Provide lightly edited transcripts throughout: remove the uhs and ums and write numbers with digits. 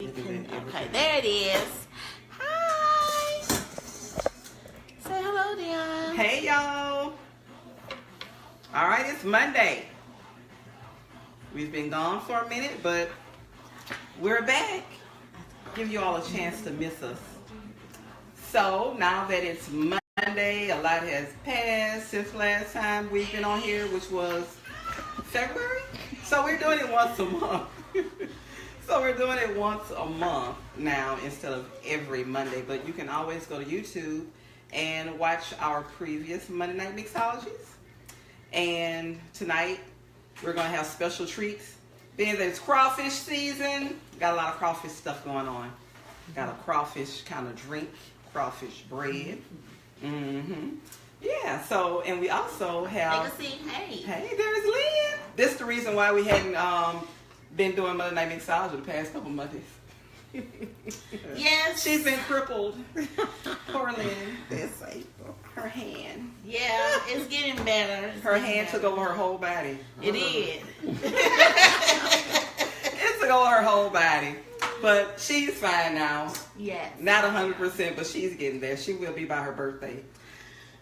Okay, there it is. Hi. Say hello, Dion. Hey, y'all. All right, it's Monday. We've been gone for a minute, but we're back. Give you all a chance to miss us. So now that it's Monday, a lot has passed since last time we've been on here, which was February. So we're doing it once a month. So we're doing it once a month now instead of every Monday. But you can always go to YouTube and watch our previous Monday Night Mixologies. And tonight we're going to have special treats. Being that it's crawfish season, got a lot of crawfish stuff going on. Got a crawfish kind of drink, crawfish bread. Mm-hmm. Yeah, so, and we also have... Legacy, hey. Hey, there's Lynn. This is the reason why we hadn't been doing Monday Night Mixology the past couple Mondays. Yes. She's been crippled. Poor Lynn. It's like her hand. Yeah, it's getting better. Her hand took over her whole body. It did. It took over her whole body. But she's fine now. Yes. Not 100%, but she's getting there. She will be by her birthday.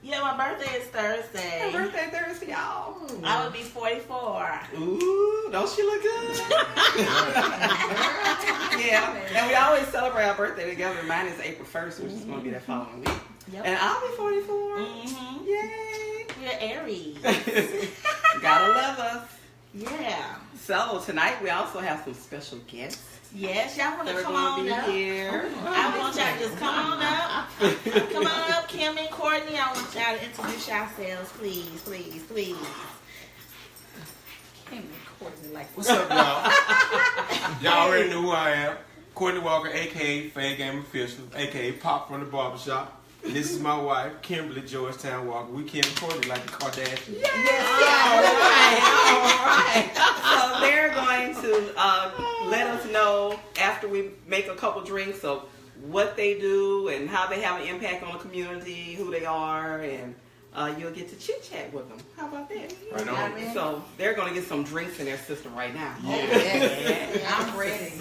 Yeah, my birthday is Thursday. Her birthday Thursday, y'all. I will be 44. Ooh, don't she look good? Yeah, and we always celebrate our birthday together. Mine is April 1st, which is going to be that following week. Yep. And I'll be 44. Mm-hmm. Yay. You're Aries. Gotta love us. Yeah. So tonight we also have some special guests. Yes, y'all want to They're come going on to be up? here. I want y'all to just come on up. Come on up, Kim and Courtney. I want y'all to introduce yourselves, please, please, please. Kim and Courtney, like, what's up, y'all? Y'all already know who I am. Courtney Walker, a.k.a. Fan Game Official, a.k.a. Pop from the Barbershop. And this is my wife, Kimberly Georgetown Walker. We Kim and Courtney like the Kardashians. Yes, all right. So they're going to let us know after we make a couple drinks of what they do and how they have an impact on the community, who they are, and you'll get to chit chat with them. How about that? Right on. So they're going to get some drinks in their system right now. Yeah. I'm ready.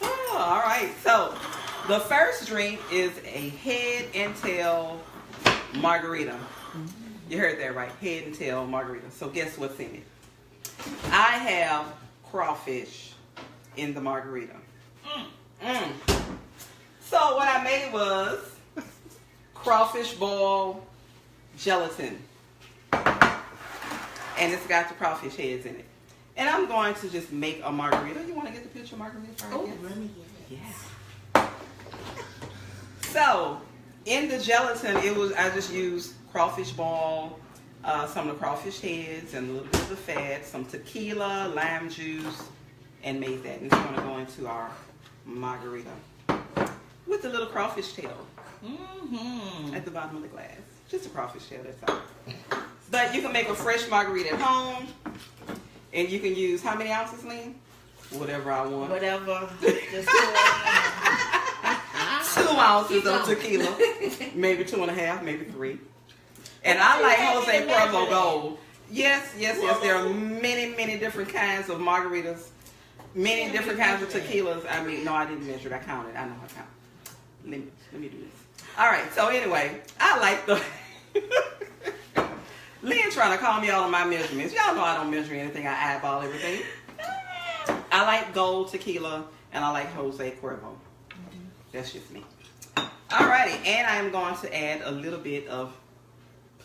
Oh, all right. So the first drink is a head and tail margarita. You heard that right, head and tail margarita. So guess what's in it? I have crawfish in the margarita. So what I made was crawfish ball gelatin. And it's got the crawfish heads in it. And I'm going to just make a margarita. You want to get the picture of margarita first? Oh, let me get it. Yeah. So, in the gelatin, I just used crawfish ball, some of the crawfish heads, and a little bit of the fat, some tequila, lime juice, and made that. And it's going to go into our margarita with the little crawfish tail at the bottom of the glass. Just a crawfish tail, that's all. But you can make a fresh margarita at home, and you can use how many ounces, Lynn? Whatever I want. Whatever. Just pour it 2 ounces of tequila, maybe 2.5, maybe 3. And I like Jose Cuervo Gold. Yes. There are many different kinds of margaritas, many different kinds of tequilas. I mean, no, I didn't measure it. I counted. I know I counted. Let me do this. All right. So anyway, I like the. Lynn trying to call me all of my measurements. Y'all know I don't measure anything. I eyeball everything. I like gold tequila, and I like Jose Cuervo. That's just me. Alrighty, and I'm going to add a little bit of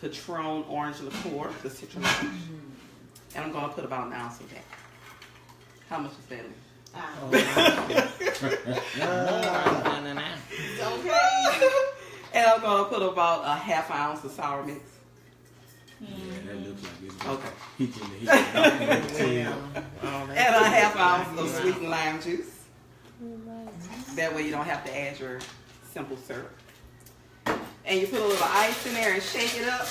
Patron orange liqueur, the citron orange. And I'm going to put about an ounce of that. How much is that? Okay. And I'm going to put about a half ounce of sour mix. Yeah, that looks like it's Okay. And a half ounce of sweetened lime juice. That way you don't have to add your simple syrup. And you put a little ice in there and shake it up.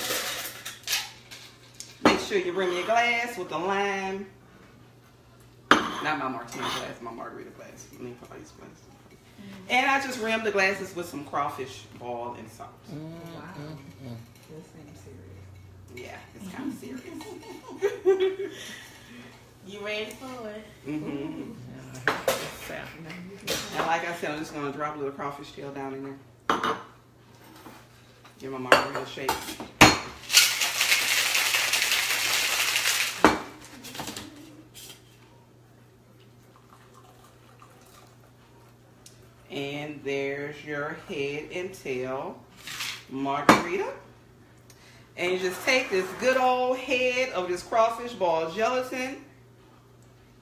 Make sure you bring your glass with the lime. Not my martini glass, my margarita glass. Let me put ice glass. And I just rim the glasses with some crawfish ball and salt. Wow. Yeah, it's kind of serious. You ready for it? Mm-hmm. And like I said, I'm just gonna drop a little crawfish tail down in there. Give my margarita a shake. And there's your head and tail margarita. And you just take this good old head of this crawfish ball gelatin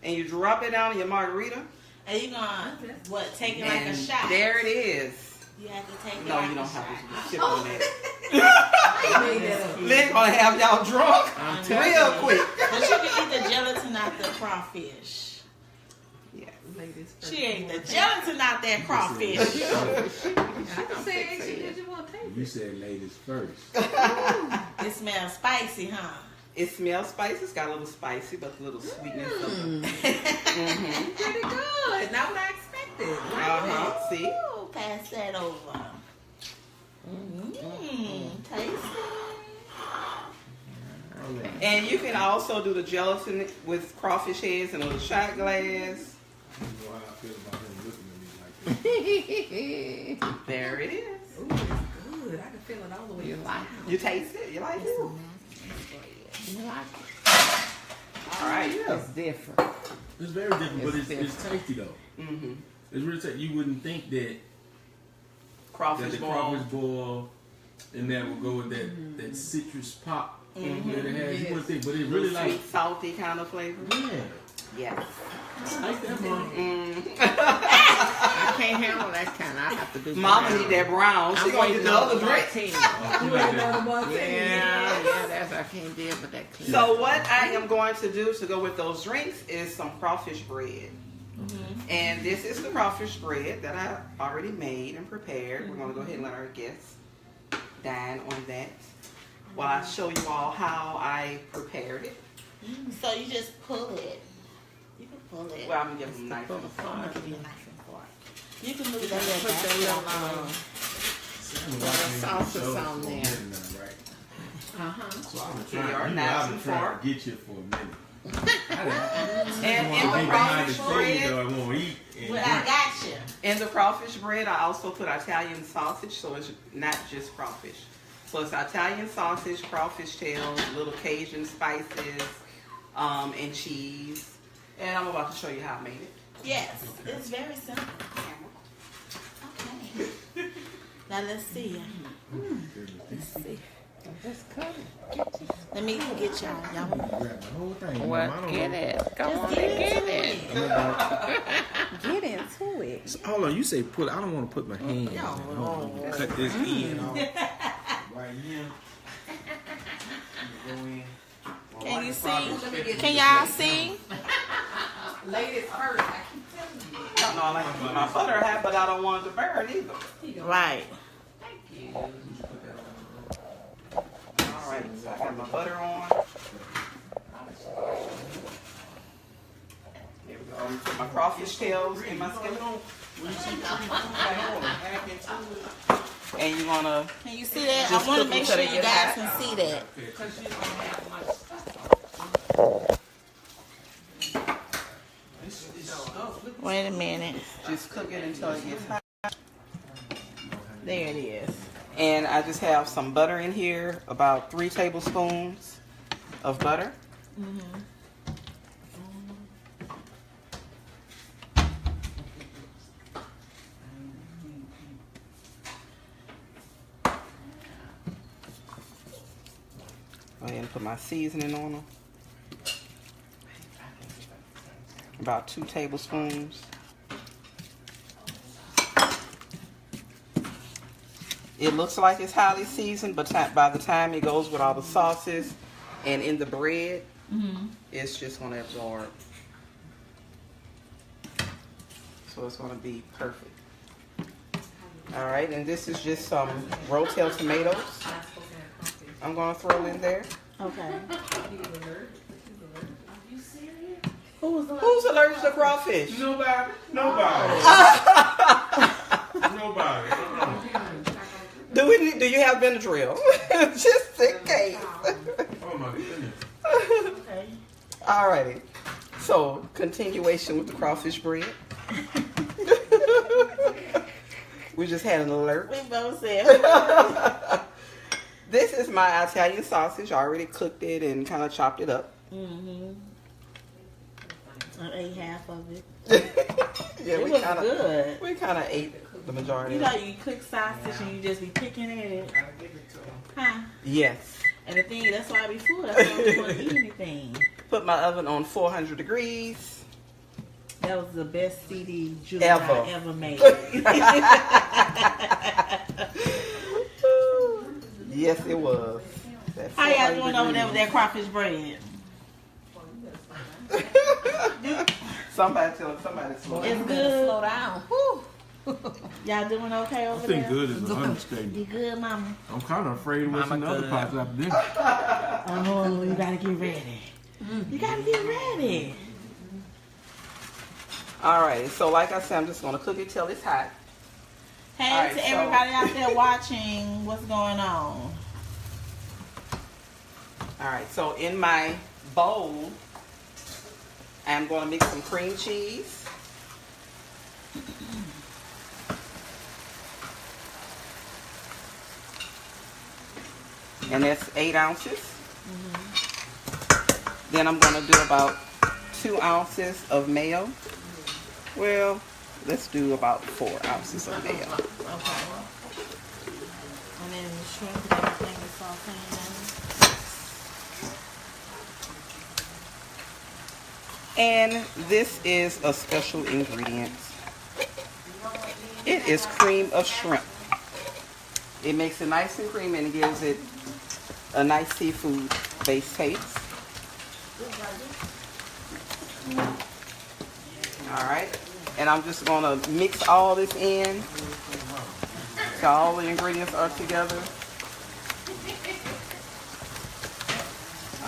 and you drop it down in your margarita. And you gonna, what, take it like a shot? There it is. You have to take it No, like you don't a have shot. to sip on that. They're gonna have y'all drunk real quick. But you can eat the gelatin out the crawfish. She ate the gelatin out that crawfish. You said ladies first. It smells spicy, huh? It smells spicy. It's got a little spicy, but a little sweetness. Pretty good. Not what I expected. See? Ooh, pass that over. Tasty. And you can also do the gelatin with crawfish heads in a little shot glass. You know how I feel about him looking at me like that. There it is. Ooh, it's good. I can feel it all the way. You taste it? You like it? You like it? All right. Yeah. It's different. It's very different, but it's tasty though. Mm-hmm. It's really tasty. You wouldn't think that Crawfish the ball. crawfish ball and that would go with that citrus pop that it has. You wouldn't think, but it really like sweet, salty kind of flavor. yeah. Yes. Like that, Mom. I can't handle that kind. I have to do. Mama need that brown. She gonna get the other drink. You like that? Yeah, that's I can't deal with that. Clean. So what I am going to do to go with those drinks is some crawfish bread. And this is the crawfish bread that I already made and prepared. We're going to go ahead and let our guests dine on that while I show you all how I prepared it. So you just pull it. You can pull it. Well, I'm going to give them a knife. I'm gonna give you a knife and fork. You can move Put that that little sauce So, on there. right? So I've been Here you are, trying, knives I've and been trying fork. to get you for a minute. And in the behind the crawfish stage bread, though, I won't eat. And Well, I drink. got you. in the crawfish bread, I also put Italian sausage, so it's not just crawfish. So it's Italian sausage, crawfish tails, little Cajun spices, and cheese. And I'm about to show you how I made it. Yes, it's very simple. Okay. Now let's see. Let's see. Just cut it. Let me get y'all. Y'all want Grab the whole thing. Mom. I What? don't Get know. it. Come on and get it. Get into it. So, hold on, you say put. I don't want to put my hand. No. Cut this end off. Right here. Go in. Can you see? Can y'all see? Ladies first. I keep telling you. I don't know, I like to put my butter hat, but I don't want it to burn either. Right. All right, so I got my butter on. There we go. I'm gonna put my crawfish tails in my skillet. And you're gonna Can you see that? Just I want to cook make it sure till you they get guys hot. can see that. Wait a minute. just cook it until it gets hot. There it is. And I just have some butter in here, about 3 tablespoons of butter. Go ahead and put my seasoning on them. About 2 tablespoons. It looks like it's highly seasoned, but by the time it goes with all the sauces and in the bread, it's just going to absorb. So it's going to be perfect. All right, and this is just some rotel tomatoes I'm going to throw in there. Okay. Who's allergic to crawfish? Nobody. Nobody. Nobody. Do you have Benadryl? Just in case. Oh my goodness. Okay. Alrighty. So, continuation with the crawfish bread. We just had an alert. We both said. This is my Italian sausage. I already cooked it and kind of chopped it up. I ate half of it. Yeah, It was good. We kind of ate the majority. You know, you cook sausage and you just be picking at it. Huh? Yes. And the thing, that's why I be full. That's why I don't want to eat anything. Put my oven on 400 degrees. That was the best CD juice Ever. I ever made. Yes, it was. That's How y'all 400 doing over there with that degrees. crawfish bread? Somebody tell somebody slow down. It's good. Slow down. Whew. Y'all doing okay I over think there? good is an understatement. You good, mama? I'm kind of afraid of what's in the other pots after this. Oh, you gotta get ready. You gotta get ready. Alright, so like I said, I'm just going to cook it till it's hot. Hey, All right, to so- everybody out there watching, what's going on? Alright, so in my bowl, I'm going to mix some cream cheese. And that's 8 ounces. Then I'm going to do about 2 ounces of mayo. Well, let's do about 4 ounces of mayo. Okay. And then the shrimp and everything is sauteing. And this is a special ingredient. It is cream of shrimp. It makes it nice and creamy and it gives it a nice seafood based taste. Alright. And I'm just going to mix all this in so all the ingredients are together.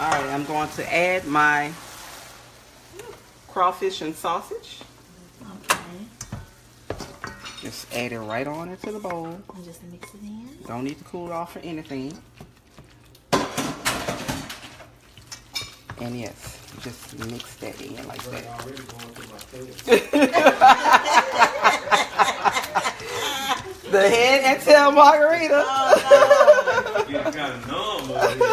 Alright, I'm going to add my crawfish and sausage. Okay. Just add it right on into the bowl. And just mix it in. Don't need to cool it off or anything. And yes, just mix that in like that. The head and tail margarita. Getting kind of numb over here.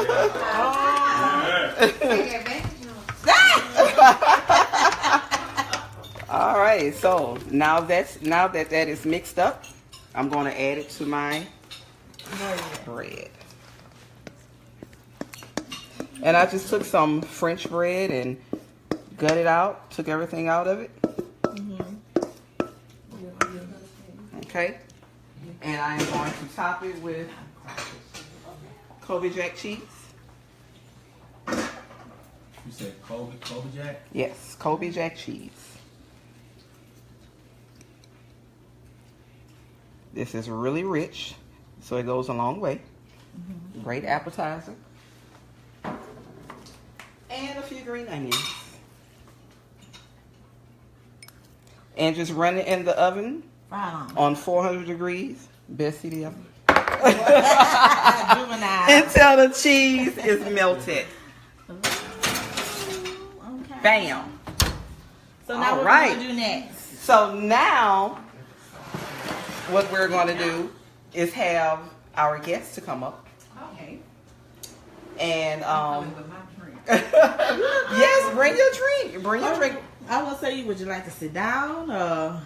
All right, so now that that is mixed up, I'm going to add it to my bread. And I just took some French bread and gutted out, took everything out of it. Okay. And I am going to top it with Kobe Jack cheese. You said Kobe Jack? Yes, Kobe Jack cheese. This is really rich, so it goes a long way. Great appetizer. And a few green onions. And just run it in the oven Right on 400 degrees. Best CD ever. Juvenile. Until the cheese is melted. Okay. Bam. So now All what right. we're going to do next? So now, what we're going to do is have our guests to come up. Okay. And, With my drink. yes, bring your drink. Bring your drink. I will say, would you like to sit down or?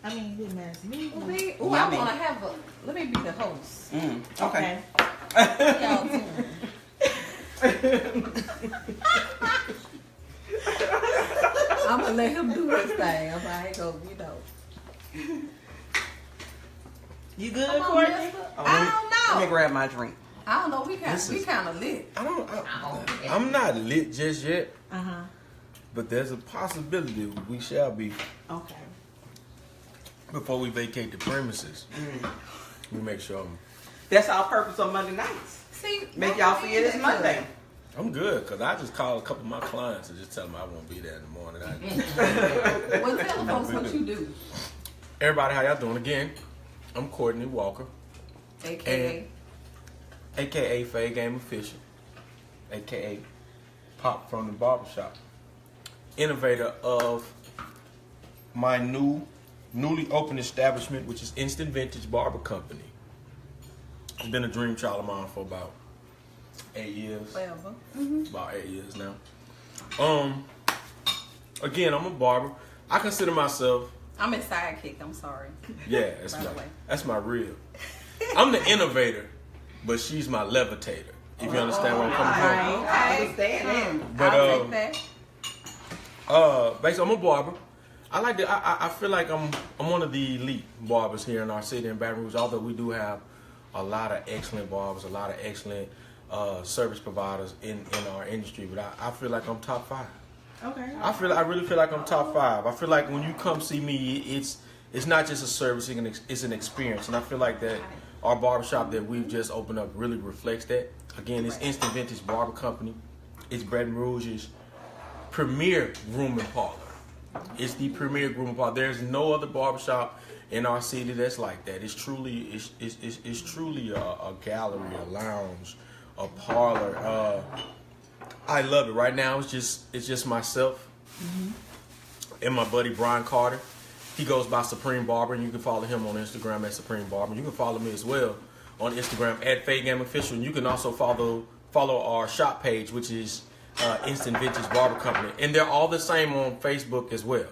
I mean, it didn't matter to me. Ooh, I Yummy. want to have a. Let me be the host. Okay. Y'all too. I'm gonna let him do his thing. I'm like, go, you know. You good, Come on, Courtney? mister. Oh, I don't Let me know. grab my drink. I don't know. We kind This is- of lit. I'm not lit just yet, Uh-huh. but there's a possibility we shall be Okay. before we vacate the premises. We make sure That's our purpose on Monday nights. See, Make y'all forget it's Monday. I'm good, because I just called a couple of my clients and just tell them I won't be there in the morning. Well, tell the folks what you do. Everybody, how y'all doing? Again, I'm Courtney Walker, AKA. a.k.a. Fay Game Official, a.k.a. Pop from the Barbershop. innovator of my newly opened establishment, which is Instant Vintage Barber Company. It's been a dream child of mine for about 8 years. Forever. About 8 years now. Again, I'm a barber. I consider myself. I'm his sidekick. I'm sorry. Yeah, that's my real. I'm the innovator, but she's my levitator. If you understand where I'm coming from. I understand that. But I'll take that. basically, I'm a barber. I feel like I'm one of the elite barbers here in our city in Baton Rouge. Although we do have a lot of excellent barbers, a lot of excellent service providers in our industry, but I feel like I'm top 5. Okay. I really feel like I'm top 5. I feel like when you come see me, it's not just a service; it's an experience, and I feel like that our barbershop that we've just opened up really reflects that. Again, it's Instant Vintage Barber Company. It's Baton Rouge's premier grooming parlor. It's the premier grooming parlor. There's no other barbershop in our city that's like that. It's truly a gallery, a lounge, a parlor. I love it. Right now, it's just myself and my buddy Brian Carter. He goes by Supreme Barber, and you can follow him on Instagram at Supreme Barber. You can follow me as well on Instagram at Fade Game Official, and you can also follow our shop page, which is Instant Vintage Barber Company, and they're all the same on Facebook as well.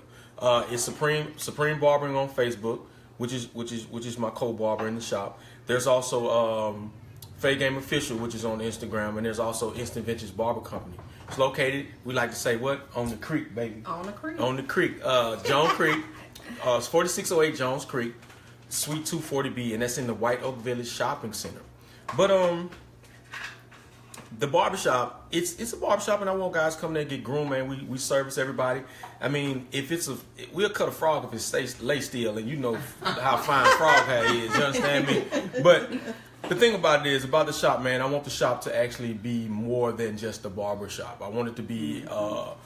It's Supreme Barbering on Facebook, which is my co-barber in the shop. There's also Fade Game Official, which is on Instagram, and there's also Instant Vintage Barber Company. It's located, we like to say, what? On the creek, baby. On the creek. On the creek. Jones Creek. It's 4608 Jones Creek, Suite 240B, and that's in the White Oak Village Shopping Center. But the barbershop, it's a barbershop, and I want guys come there and get groomed, man. We service everybody. I mean, we'll cut a frog if it lay still, and you know how fine frog hair is. You understand me? But the thing about it is, about the shop, man, I want the shop to actually be more than just a barber shop. I want it to be a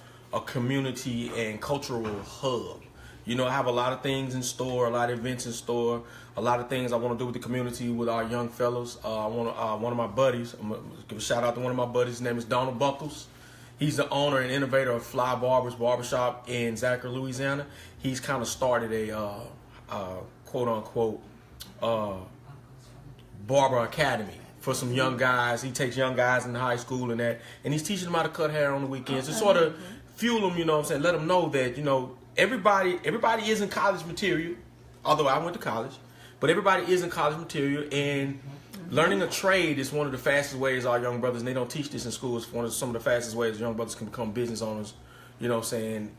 community and cultural hub. You know, I have a lot of things in store, a lot of events in store, a lot of things I want to do with the community, with our young fellows. I want one of my buddies, I'm going to give a shout out to one of my buddies. His name is Donald Buckles. He's the owner and innovator of Fly Barbers Barbershop in Zachary, Louisiana. He's kind of started a quote-unquote barber academy for some young guys. He takes young guys in high school and that, and he's teaching them how to cut hair on the weekends to sort of fuel them, you know what I'm saying, let them know that, you know, everybody isn't college material, although I went to college, but everybody isn't college material, and learning a trade is one of the fastest ways our young brothers, and they don't teach this in school, it's some of the fastest ways young brothers can become business owners, you know what I'm saying,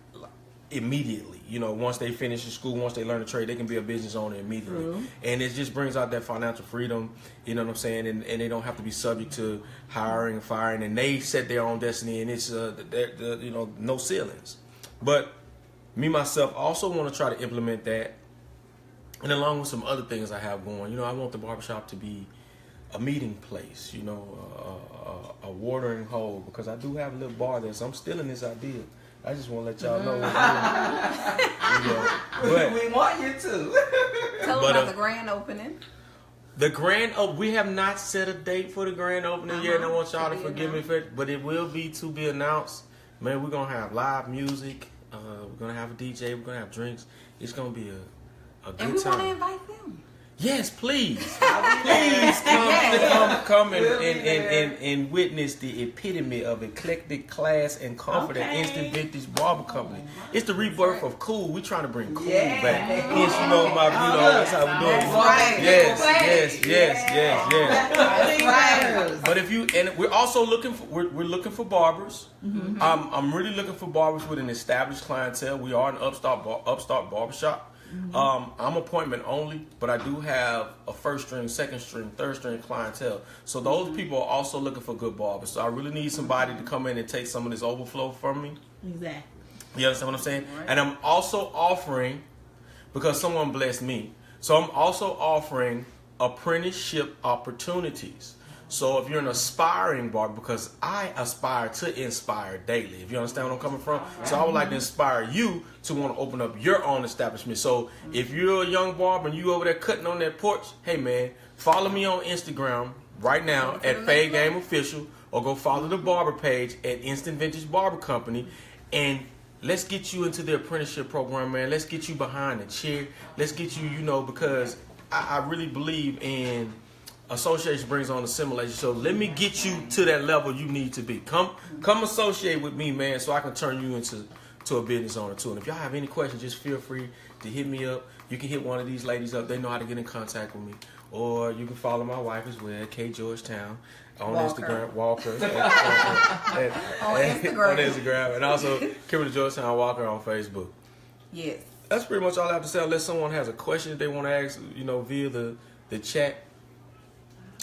immediately. You know, once they finish school, once they learn a trade, they can be a business owner immediately. True. And it just brings out that financial freedom, you know what I'm saying, and they don't have to be subject to hiring and firing, and they set their own destiny, and it's you know, no ceilings. But me, myself, also want to try to implement that, and along with some other things I have going. You know, I want the barbershop to be a meeting place, you know, a watering hole, because I do have a little bar there, so I'm still in this idea. I just want to let y'all know. We want you to. Tell them about the grand opening. The grand opening, we have not set a date for the grand opening yet, and I want y'all to forgive me for it, but it will be to be announced. Man, we're going to have live music. We're going to have a DJ. We're going to have drinks. It's going to be a good time. And we want to invite them. Yes, please. Please come and witness the epitome of eclectic class and comfort at Instant Vintage Barber Company. It's the rebirth of cool. We trying to bring cool back. Yes, you know, that's how we doing. Right. Yes. But and we're also looking for barbers. Mm-hmm. I'm really looking for barbers with an established clientele. We are an upstart barbershop. Mm-hmm. I'm appointment only, but I do have a first string, second string, third string clientele. So those people are also looking for good barbers. So I really need somebody to come in and take some of this overflow from me. Exactly. You understand what I'm saying? Right. And I'm also offering, because someone blessed me, so I'm also offering apprenticeship opportunities. So if you're an aspiring barber, because I aspire to inspire daily, if you understand what I'm coming from. So I would like to inspire you to want to open up your own establishment. So if you're a young barber and you over there cutting on that porch, hey man, follow me on Instagram right now at Fade Game Official, or go follow the barber page at Instant Vintage Barber Company, and let's get you into the apprenticeship program, man. Let's get you behind the chair. Let's get you, because I really believe in association brings on assimilation. So let me get you to that level you need to be. Come associate with me, man, so I can turn you into a business owner too. And if y'all have any questions, just feel free to hit me up. You can hit one of these ladies up. They know how to get in contact with me. Or you can follow my wife as well, K Georgetown, on Instagram, Walker. on Instagram. And also Kimberly Georgetown Walker on Facebook. Yes. That's pretty much all I have to say. Unless someone has a question that they want to ask, via the chat.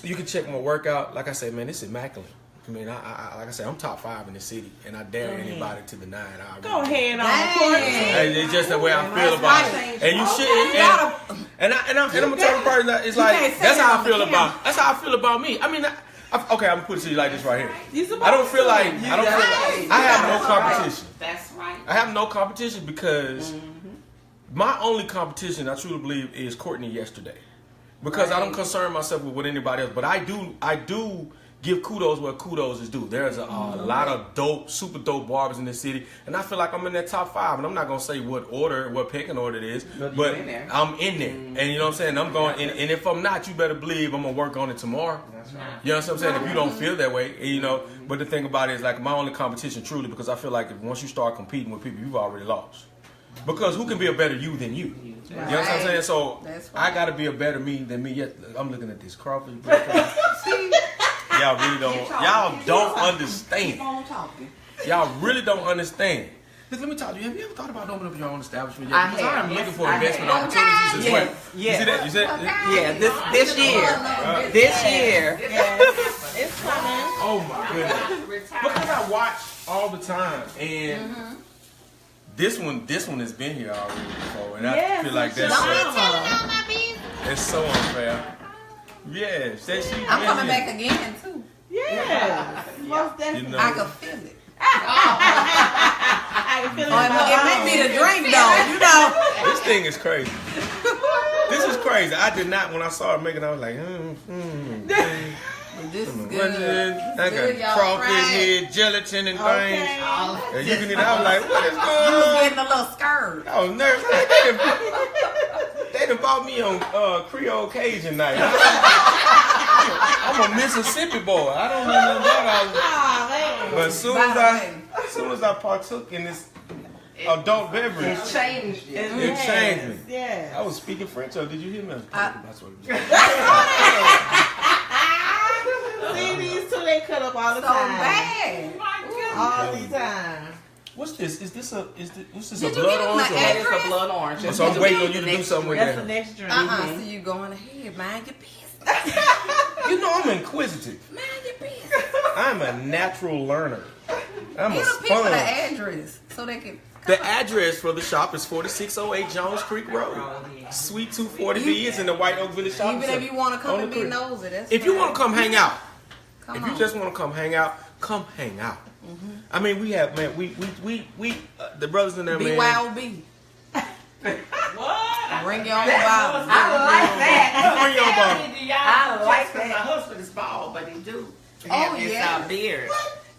You can check my workout. Like I say, man, it's immaculate. I mean, I like I said, I'm top 5 in the city, and I dare anybody to deny it. Go ahead on Courtney. It's just the way I feel about it, and you should. And I'm gonna tell the person that it's like that's how I feel about. That's how I feel about me. I mean, okay, I'm gonna put it to you like this right here. I don't feel like I have no competition. That's right. I have no competition because my only competition, I truly believe, is Courtney yesterday. Because I don't concern myself with anybody else, but I do give kudos where kudos is due. There's a lot of dope, super dope barbers in the city, and I feel like I'm in that top 5. And I'm not gonna say what pecking order it is, but I'm in there. And you know what I'm saying? I'm going, and if I'm not, you better believe I'm gonna work on it tomorrow. That's right. You know what I'm saying? If you don't feel that way, But the thing about it is, like, my only competition, truly, because I feel like once you start competing with people, you've already lost. Because who can be a better you than you? You know what I'm saying? So I gotta be a better me than me. Yet I'm looking at this crawfish. Y'all really don't. Y'all don't understand. Y'all really don't understand. Let me talk to you. Have you ever thought about opening up your own establishment yet? Because I'm looking for investment opportunities as well. Yeah. You see that? You said? Yeah. This year. It's coming. Oh my goodness. Because I watch all the time, and this one has been here already before, and I feel like that's it's so unfair. Yes, I'm coming back again too. Yeah, most definitely. I can feel it. I can feel it. It make me to drink though, This thing is crazy. This is crazy. I did not, when I saw it making, I was like, This is good. I got crawfish here, gelatin and things. And you can eat. I was like, what is going on? You was getting a little scared. I was nervous. They done bought me on Creole Cajun night. I'm a Mississippi boy. I don't know nothing about it. But as soon as I partook in this adult beverage, It changed you. it changed me. Yeah. I was speaking French. Or did you hear me? That's what it was. See, these two, they cut up all the So time. bad. All the time. What's this? Is this a Did blood you give him orange? the Or It's a blood orange. so I'm waiting on you to do something with That's the that. next drink. So you going ahead, mind your business. You know I'm inquisitive. Mind your business. I'm a natural learner. I'm a Give the people the sponge. address so they can. The address for the shop is 4608 Jones Creek Road. Suite 240B is in the White Oak Village Shopping Even Center. if you want to come On and the be creek. nosy, that's If you want to come hang out, come if on. you just want to come hang out, come hang out. I mean, we have, man, we the brothers in there, man. BYOB. What? Bring your own bottle. I like that. Bring your bottle. I like that. My husband is bald, but he do have his beard.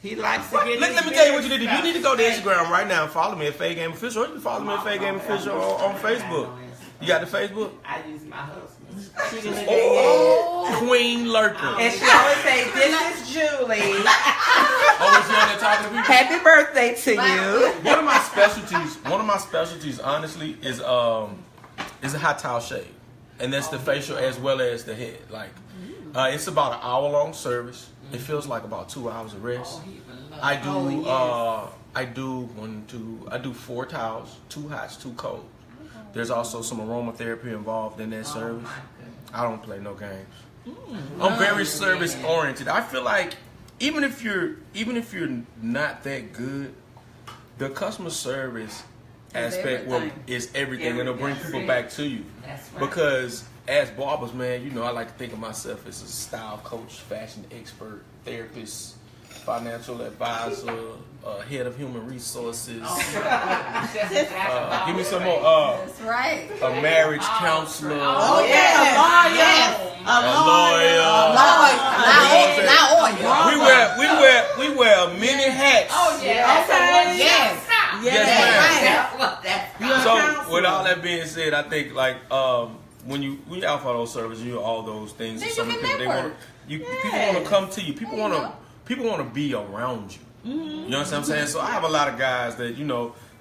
He likes to get Let me tell you what you need to do. You need to go to Instagram right now and follow me at Fay Game Official. Or you can follow me at Fay Game Official on Facebook. You got the Facebook? I use my husband's. Oh, Queen Lurker. And she always say, "This is Julie. Oh, is she on there talking to people? Happy birthday to you." One of my specialties, honestly, is a hot towel shave, and that's the facial as well as the head. Like, it's about an hour-long service. It feels like about 2 hours of rest. I do 4 towels, 2 hots, 2 colds. There's also some aromatherapy involved in that service. I don't play no games. I'm very service oriented. I feel like even if you're not that good, the customer service aspect is everything. It'll bring people back to you. That's right. Because as barbers, man, I like to think of myself as a style coach, fashion expert, therapist, financial advisor, head of human resources. Give me some more. That's right. A marriage counselor. Oh, yeah. A lawyer. Not oil. We wear many hats. Oh yeah. Okay. Yes. Yes, Right. So with all that being said, I think like when you out for those services, you all those things. Then Some you people can they want network. people want to come to you. People want to be around you. You know what I'm saying? So I have a lot of guys that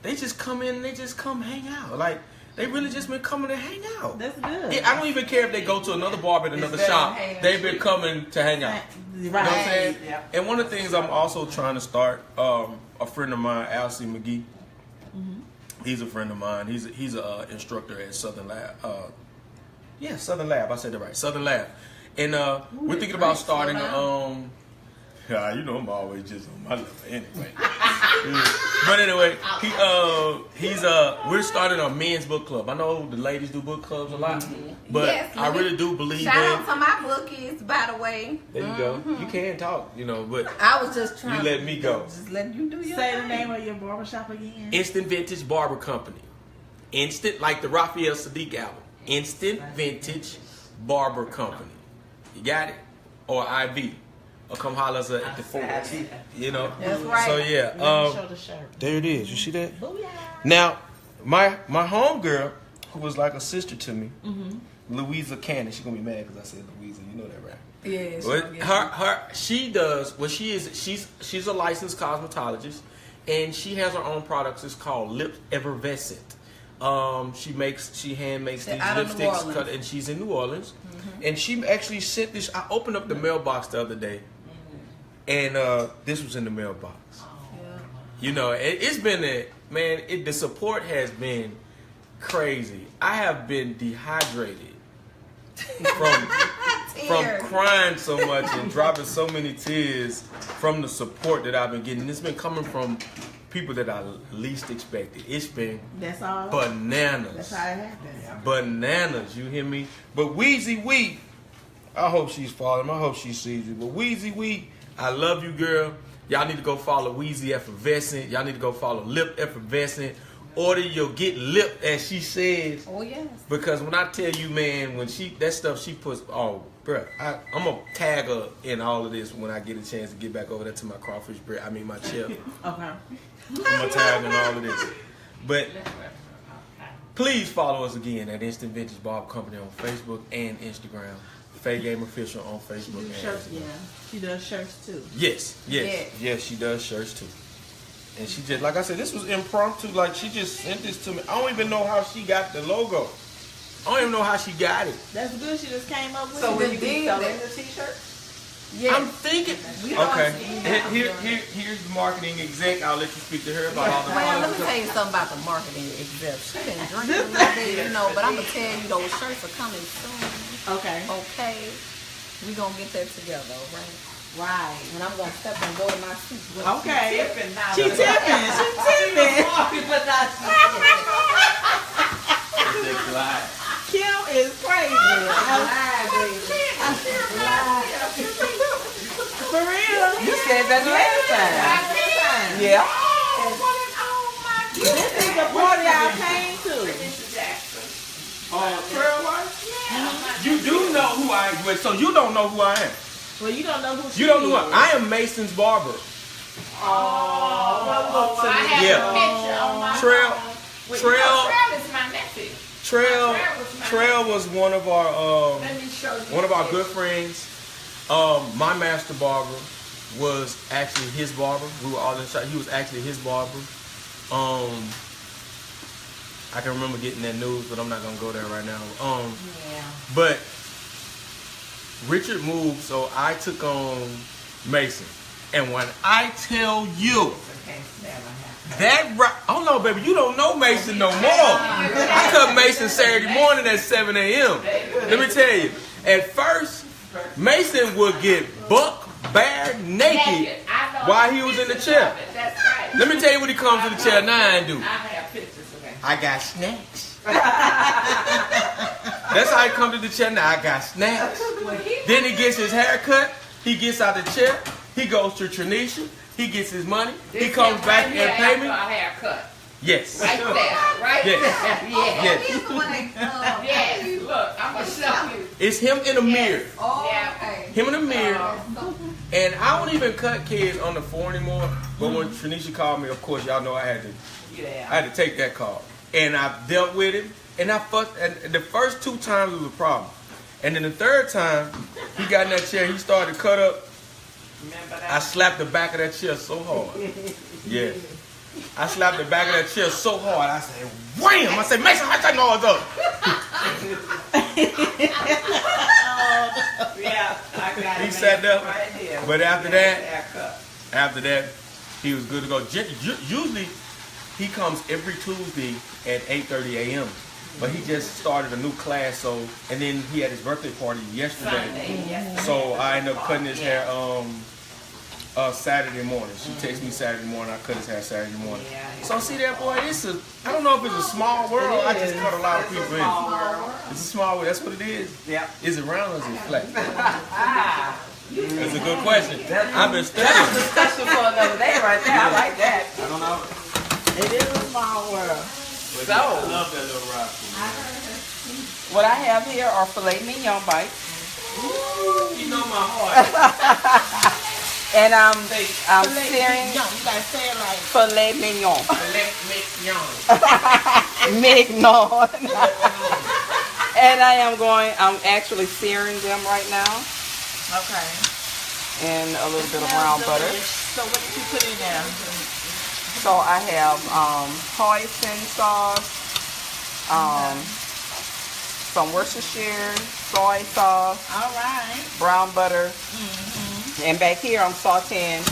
they just come in and they just come hang out. Like they really just been coming to hang out. That's good. Yeah, I don't even care if they go to another barber at another shop. They've been coming to hang out. You know what I'm saying? Yep. And one of the things I'm also trying to start, a friend of mine, Alcie McGee, he's a friend of mine. He's an instructor at Southern Lab. Southern Lab. I said that right. Southern Lab. And we're thinking about starting I'm always just on my level anyway. But anyway, we're starting a men's book club. I know the ladies do book clubs a lot, but Yes, I really do believe Shout out in. to my bookies, by the way. There you go. You can talk, but I was just trying. you let me go. Just letting you do your Say the thing. name of your barbershop again. Instant Vintage Barber Company. Instant, like the Raphael Sadiq album. Instant Vintage Barber Company. You got it? Or IV. Or come holler us at the 4. That's right. So yeah. Let me show the shirt. There it is. You see that? Booyah. Now, my homegirl, who was like a sister to me, Louisa Cannon. She's gonna be mad because I said Louisa. You know that, right? Yes. But she does what she is. She's a licensed cosmetologist, and she has her own products. It's called Lip Effervescent. She hand makes these Out of New lipsticks, Orleans. and she's in New Orleans. And she actually sent this. I opened up the mailbox the other day, and this was in the mailbox. It's been the support has been crazy. I have been dehydrated from crying so much and dropping so many tears from the support that I've been getting. It's been coming from people that I least expected. It's been That's all. bananas. That's how it happens. Bananas, you hear me? But Wheezy Wee, I hope she's following. I hope she sees you. But Wheezy Wee, I love you, girl. Y'all need to go follow Wheezy Effervescent. Y'all need to go follow Lip Effervescent. Order your get lip, as she says. Oh yes. Because when I tell you, man, when that stuff she puts, bruh, I'm gonna tag her in all of this when I get a chance to get back over there to my crawfish bread. I mean my chip. Okay. I'm gonna tag in all of this. But please follow us again at Instant Vintage Barber Company on Facebook and Instagram. Faye Game Official on Facebook. Shirts, yeah. She does shirts too. Yes, she does shirts too. And she just, like I said, this was impromptu. Like she just sent this to me. I don't even know how she got the logo. I don't even know how she got it. That's good. She just came up with So it. will you be selling the t-shirt? Yes. I'm thinking. Okay. Here's the marketing exec. I'll let you speak to her about all the Well, let products. me tell you something about the marketing exec. She been drinking a little bit, but I'm gonna tell you those shirts are coming soon. Okay. Okay, we gonna get that together, all right? Right. And I'm gonna step and go to my seat. Okay. Tipping now. She tipping. She tipping. But not Kim is crazy. For real. You said that last time. Yeah. This is the party I came to. You do know who I am. So you don't know who I am. Well, you don't know who she You don't know is. what I am. Mason's barber. Trail was one of our good friends. My master barber was actually his barber. We were all in shop. He was actually his barber. I can remember getting that news, but I'm not gonna go there right now. But Richard moved, so I took on Mason. And when I tell you oh no, baby, you don't know Mason no more. I cut Mason Saturday morning at 7 a.m. Let me tell you, at first, Mason would get buck bare naked while he was in the chair. That's right. Let me tell you what he comes to the chair now and do. I have pictures of that. I got snacks. That's how he come to the chair now. I got snacks. Then he gets his hair cut. He gets out the chair. He goes to Tranisha. He gets his money. He comes back and pay me. Haircut. Yes. Right there. Right Yes. there. Yeah. Yes. He's the one that, Yes. Look, I'm going to show you. It's him in a mirror. okay. Him in a mirror. And I don't even cut kids under 4 anymore. But when Tranisha called me, of course, y'all know I had to Yeah. I had to take that call. And I dealt with him. And and the first 2 times was a problem. And then the third time, he got in that chair, he started to cut up. Remember that? I slapped the back of that chair so hard. Yeah. I slapped the back of that chair so hard, I said, wham! I said, make some that noise up. Yeah, I got it. He sat there. Right here. But after that, he was good to go. Usually, he comes every Tuesday at 8:30 a.m. But he just started a new class, so, and then he had his birthday party yesterday. So I ended up cutting his hair Saturday morning. She texted me Saturday morning. I cut his hair Saturday morning. So see that, boy, I don't know if it's a small world. I just cut a lot of people in. It's a small world. That's what it is. Yeah. Is it round or is it flat? That's a good question. I've been studying. That's a discussion for another day right there. I like that. I don't know. It is a small world. So, I love that little rock. what I have here are filet mignon bites. You know my heart. And I'm Filet searing mignon. You gotta say it like filet mignon. Mignon. And I'm actually searing them right now okay. in a little bit of brown butter. So what did you put in there? So I have hoisin sauce, some Worcestershire, soy sauce, All right. brown butter, and back here I'm sauteing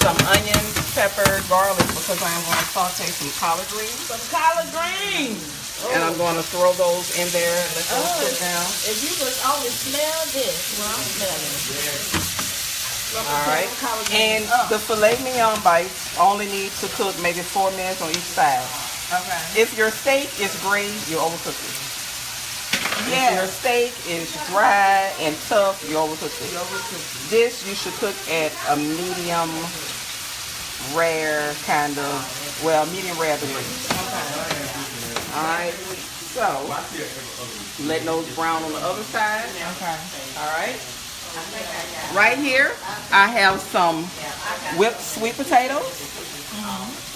some onions, pepper, garlic because I am going to saute some collard greens. Some collard greens. And I'm going to throw those in there and let those sit down. If you could only smell this, well, I'm smelling it. All right. And the filet mignon bites only need to cook maybe 4 minutes on each side. Okay. If your steak is gray, you overcook it. If your Yes. steak is dry and tough, you overcook it. This you should cook at a medium rare kind of, medium rare degree. All right. So, let those brown on the other side. Okay. All right. Right here, I have some whipped sweet potatoes.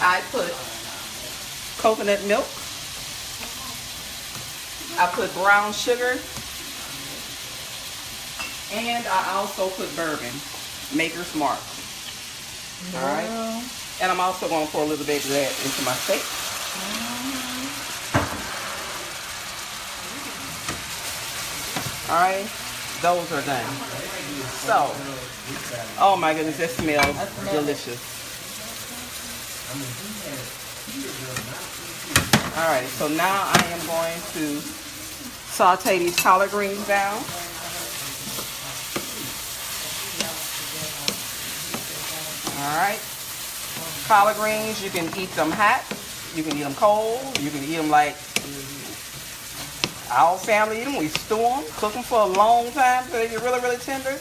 I put coconut milk. I put brown sugar. And I also put bourbon, Maker's Mark. All right. And I'm also going to pour a little bit of that into my steak. All right. Those are done. So, oh my goodness, that smells delicious. All right, so now I am going to saute these collard greens down. All right, collard greens, you can eat them hot, you can eat them cold, you can eat them like our family eat them. We stew them, cook them for a long time so they get really, really tender.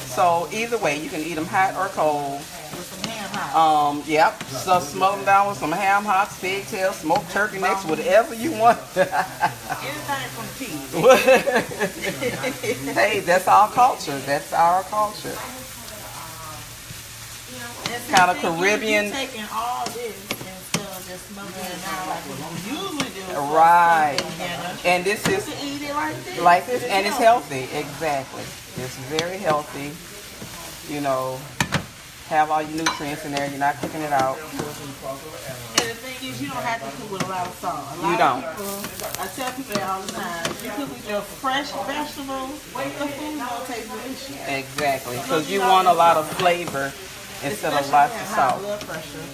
So either way, you can eat them hot or cold. With some ham hot. Yep. So smoke them down with some ham hocks, pigtails, smoked turkey necks, whatever you want. Anything from pea. Hey, that's our culture. That's our culture. Kind of Caribbean. You're taking all this instead of just smoking it out like we usually do. Right. And this You is can eat it like this, and it's healthy. Exactly. It's very healthy. You know, have all your nutrients in there. You're not cooking it out. And the thing is, you don't have to cook with a lot of salt. You don't. I tell people that all the time. If you cook with your fresh vegetables, the food don't taste delicious. Exactly. Because you want a lot of flavor instead of lots of salt. Blood pressure.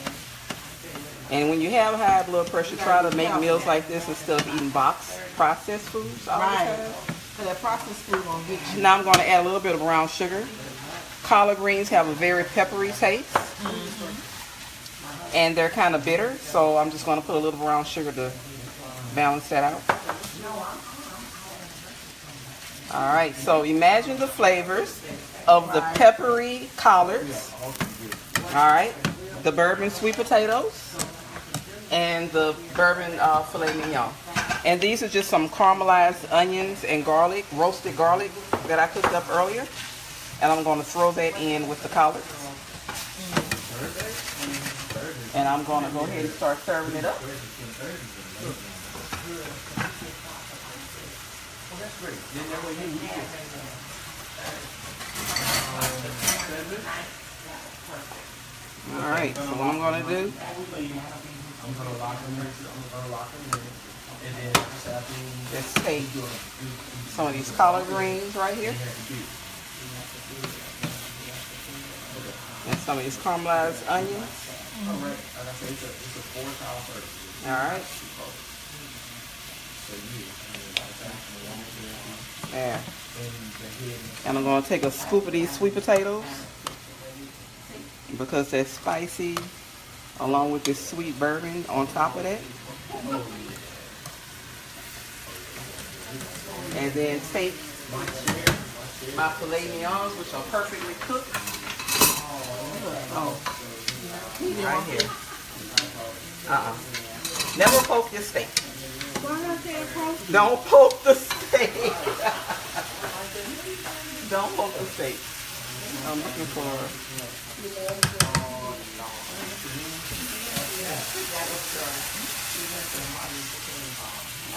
And when you have high blood pressure, try to make meals like this instead of eating processed foods all the Right. time. Because that processed food gonna get you. Now I'm going to add a little bit of brown sugar. Collard greens have a very peppery taste. And they're kind of bitter, so I'm just going to put a little brown sugar to balance that out. All right, so imagine the flavors of the peppery collards. All right, the bourbon sweet potatoes and the bourbon filet mignon. And these are just some caramelized onions and garlic, roasted garlic that I cooked up earlier. And I'm going to throw that in with the collards. And I'm going to go ahead and start serving it up. All right, so what I'm going to do, just take some of these collard greens right here. And some of these caramelized onions. All right. There. And I'm going to take a scoop of these sweet potatoes because they're spicy, along with this sweet bourbon on top of that. And then take my filet mignons, which are perfectly cooked. Oh, right here. Never poke your steak. Don't poke the steak. Don't poke the steak. I'm looking for.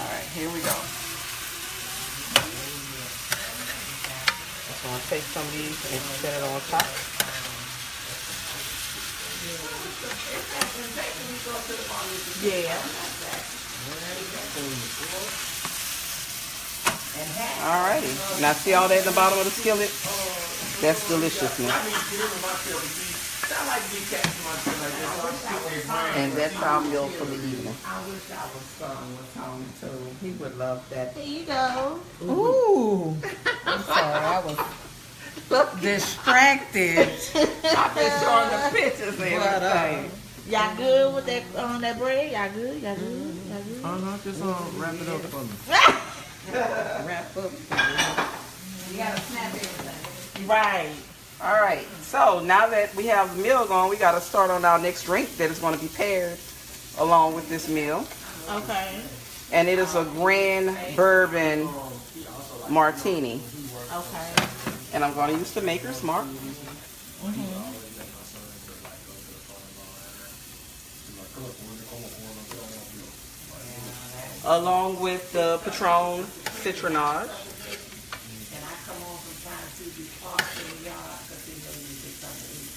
All right, here we go. I'm gonna take some of these and set it on top. Yeah. Alrighty. Now see all that in the bottom of the skillet? That's deliciousness. And that's our meal for the evening. I wish I was son was home too. He would love that. There you go. Ooh. I'm sorry, I was distracted. I've been showing the pictures and everything. Y'all good with that on that bread? Y'all good? Y'all good? Y'all good? Oh no, just wrap it up for me. Wrap up. You gotta snap everything. Right. All right. So now that we have the meal going, we got to start on our next drink that is going to be paired along with this meal. Okay. And it is a Grand Bourbon Martini. Okay. And I'm going to use the Maker's Mark. Along with the Patron Citronage. And I come on sometimes to be parked in the yard because he knows you get something to eat.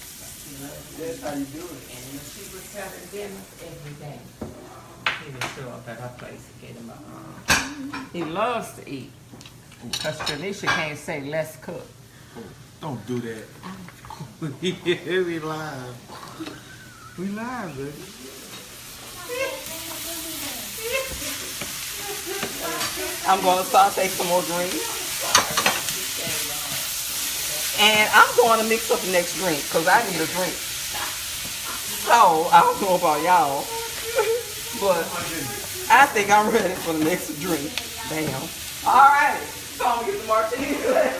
That's how you do it. And when she was selling dinners every day, he would show up at her place to get him a He loves to eat. Because Tanisha can't say let's cook. Don't do that. We live. We live, baby. I'm going to saute some more greens. And I'm going to mix up the next drink because I need a drink. So, I don't know about y'all, but I think I'm ready for the next drink. Damn. All right. So, I'm going to get the martini glass.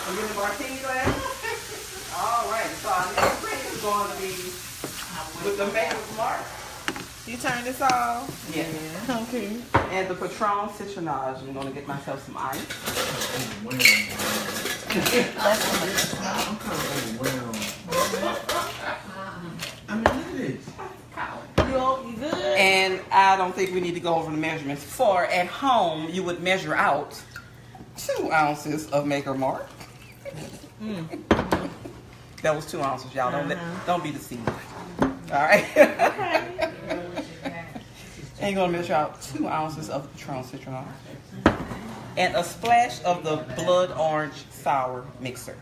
I'm getting the martini glass. All right. So, our next drink is going to be with the Maker's Mark. You turn this off? Yeah. Okay. And the Patron Citronage. I'm going to get myself some ice. I mean, look at this. You good? And I don't think we need to go over the measurements. For at home, you would measure out 2 ounces of Maker Mark. That was 2 ounces, y'all. Don't be deceived. All right. Okay. And you're gonna measure out 2 ounces of Patron Citronage and a splash of the blood orange sour mixer.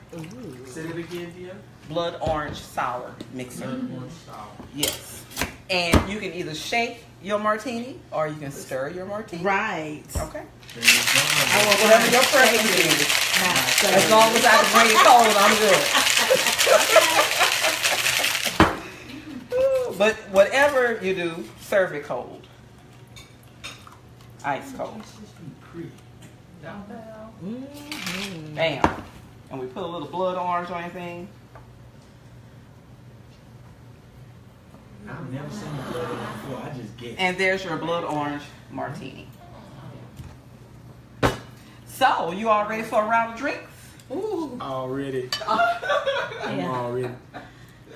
Say it again, dear. Blood orange sour mixer. Orange sour. Yes. And you can either shake your martini or you can stir your martini. Right. Okay. Whatever your preference is. As long as I can bring it cold, I'm good. But whatever you do, serve it cold. Ice cold. Bam. And we put a little blood orange on anything. I've never seen blood before. I just get it. And there's your blood orange martini. So, you all ready for a round of drinks? Already. I'm already.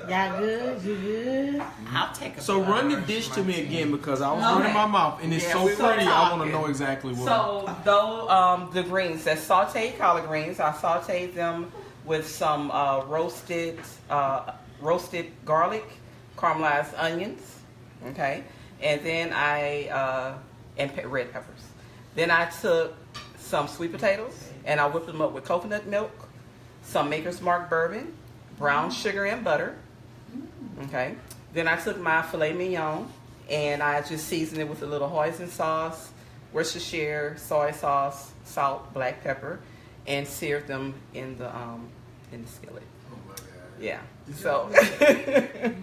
Y'all good? You good? I'll take a So run the Bourbon dish to me Martini. again because I was Okay. running my mouth and it's Yeah, so we were pretty. I want to talking. know exactly what. So though the greens, that's sauteed collard greens. I sauteed them with some roasted garlic, caramelized onions, okay, and then red peppers. Then I took some sweet potatoes and I whipped them up with coconut milk, some Maker's Mark bourbon, brown sugar and butter. Okay. Then I took my filet mignon and I just seasoned it with a little hoisin sauce, Worcestershire, soy sauce, salt, black pepper, and seared them in the skillet. Oh my God. Yeah. So Did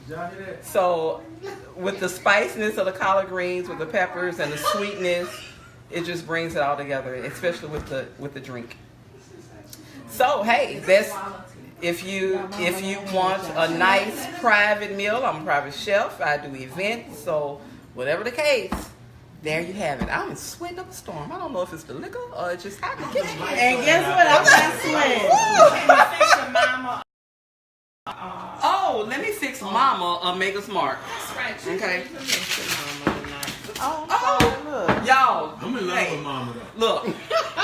y'all hear that? so with the spiciness of the collard greens, with the peppers and the sweetness, it just brings it all together, especially with the drink. So hey, that's if you want a nice private meal. I'm a private chef. I do events. So whatever the case, there you have it. I'm sweating up a storm. I don't know if it's the liquor or it's just hot in the kitchen. And guess what? I'm not sweating. Oh, let me fix Mama a Mega Smart. Okay. Oh, Y'all, I'm in love hey, with Mama though. look,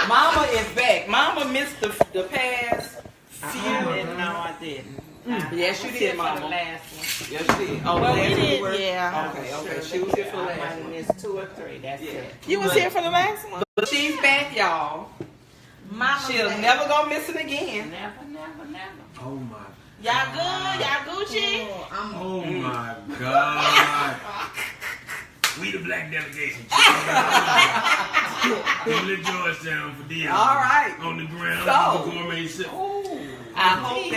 Mama is back. Mama missed the past few. I didn't. Yes, you did, For the Mama. last one. Yes, you did. Oh, well, last we one you did, were? yeah. Okay. She was here for the I last might one. miss 2 or 3. That's Yeah. it. You was here for the last one. But she's back, y'all. Mama's She'll back. never go missing again. Never. Oh my. Y'all good? Y'all Gucci? Oh my God. We the black delegation. Kimberly Georgetown for Dion. All right. On the ground. So- the gourmet chef. I hope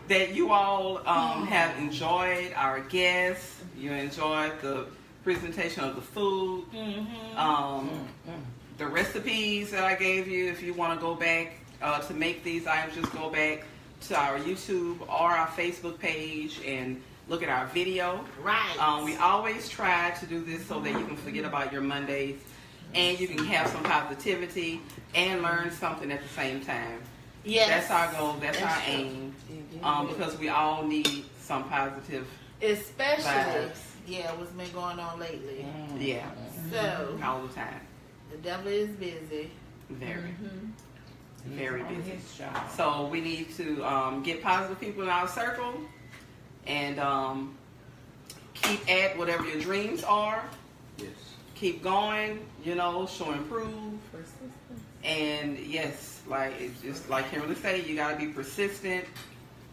that you all have enjoyed our guests. You enjoyed the presentation of the food. The recipes that I gave you. If you want to go back to make these items, just go back to our YouTube or our Facebook page and look at our video. Right. We always try to do this so that you can forget about your Mondays and you can have some positivity and learn something at the same time. Yes. That's our goal. That's our true. aim. Because we all need some positive. Especially, Vibes. yeah, what's been going on lately. Yeah. So, All the time. the devil is busy. Very. Very On busy. his job. So we need to get positive people in our circle and keep at whatever your dreams are. Yes. Keep going, show improve. And yes, like it's just like Kimberly said, you gotta be persistent,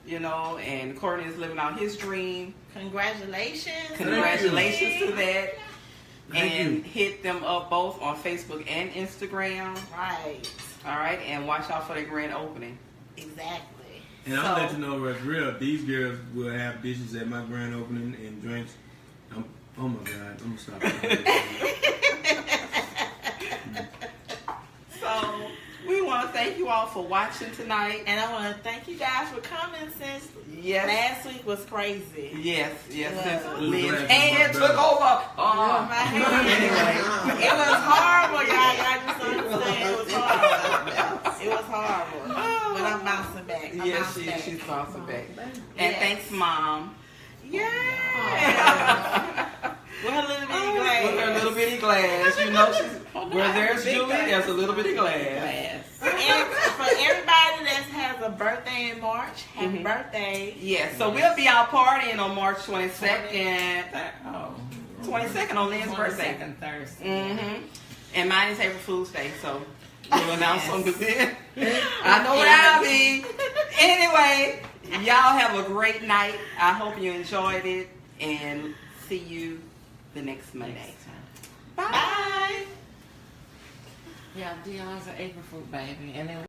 and Courtney is living out his dream. Congratulations. Congratulations to that. Thank And you. hit them up both on Facebook and Instagram. Right. All right, and watch out for their grand opening. Exactly. And I'll So- let you know what's real. These girls will have dishes at my grand opening and drinks. Oh my God, I'm gonna stop. So we want to thank you all for watching tonight. And I want to thank you guys for coming since Yes. last week was crazy. Yes. Yeah. Since We're Lyn's glad hand you took brought over. My hand. It was horrible, y'all. Y'all just don't understand. It was horrible. It was horrible. But I'm bouncing back. I'm Yes, bouncing back. she's bouncing back. And Yes. thanks, Mom. Yeah. With her little bitty With glass. her little bitty glass, she's where there's Julie, there's a little bitty glass. And for everybody that has a birthday in March, happy birthday. Yes, so we'll be out partying on March 22nd. Oh. 22nd on Lynn's birthday. 22nd Thursday. And mine is April Fool's Day, so we'll announce something then. I know where I'll be. Anyway, y'all have a great night. I hope you enjoyed it, and see you the next Monday. Bye. Bye. Yeah, Dion's an April Fool baby. And then